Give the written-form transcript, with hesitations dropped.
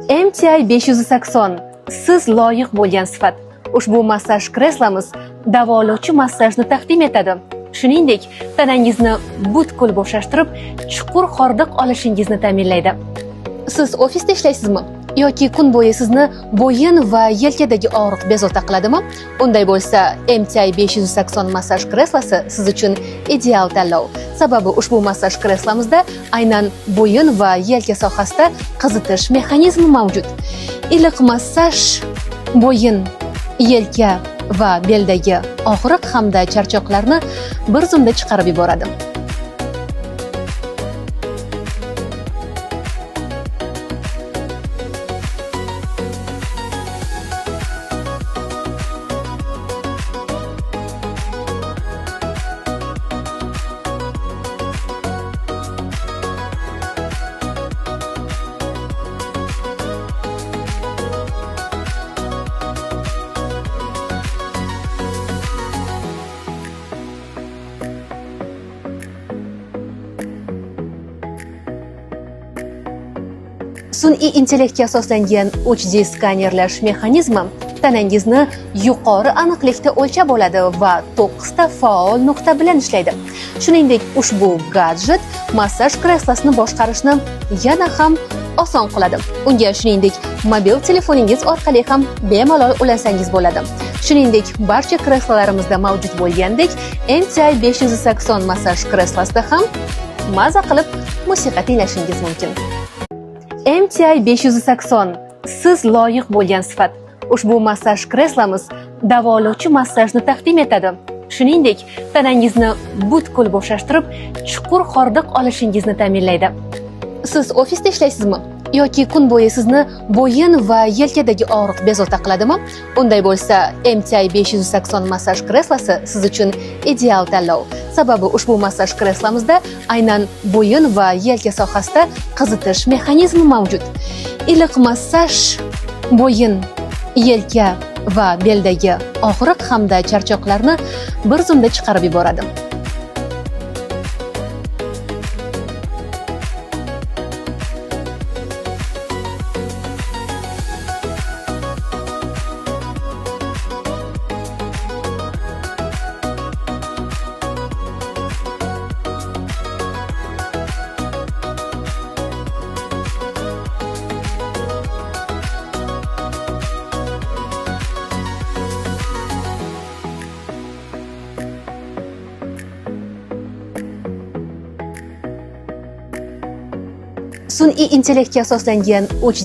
MTI 580 siz loyiq bo'lgan sifat. Ushbu massaj kreslomiz davolovchi massajni taqdim etadi. Shuningdek, tanangizni butkul bo'shashtirib, chuqur hordiq olishingizni ta'minlaydi. Siz ofisda ishlaysizmi? Yoki kun bo'yi sizni bo'yin va yelkadagi og'riq bezovta qiladimi? Unday bo'lsa, MTI 580 massaj kreslosi siz uchun ideal tanlov. Sababi ushbu massaj kreslomizda aynan bo'yin va yelka sohasida qizitish mexanizmi mavjud. Iliq massaj bo'yin, yelka va beldagi og'riq hamda charchoqlarni bir zumda chiqarib yuboradi. Sun'iy intellektga asoslangan 3D skanerlash mexanizmi tanangizni yuqori aniqlikda o'lchab oladi va 9 ta faol nuqta bilan ishlaydi. Shuningdek, ushbu gadjet massaj kreslosini boshqarishni yana ham oson qiladi. Unga shuningdek mobil telefoningiz orqali ham bemalol ulansangiz bo'ladi. Shuningdek, barcha kreslolarimizda mavjud bo'lgandek, MTI 580 massaj kreslosida ham maza qilib musiqa tinglashingiz mumkin. MTI 580 siz loyiq bo'lgan sifat. Ushbu massaj kreslomiz davolovchi massajni taqdim etadi. Shuningdek, tanangizni butkul bo'shashtirib, chuqur hordiq olishingizni ta'minlaydi. Siz ofisda ishlaysizmi? Yoki kun bo'yi sizni bo'yin va yelkadagi og'riq bezovta qiladimi? Unday bo'lsa, MTI 580 massaj kreslosi siz uchun ideal tanlov. Sababi ushbu massaj kreslomizda aynan bo'yin va yelka sohasida qizitish mexanizmi mavjud. Iliq massaj bo'yin, yelka va beldagi og'riq hamda charchoqlarni bir zumda chiqarib yuboradi. Sun'iy intellektga asoslangan 3D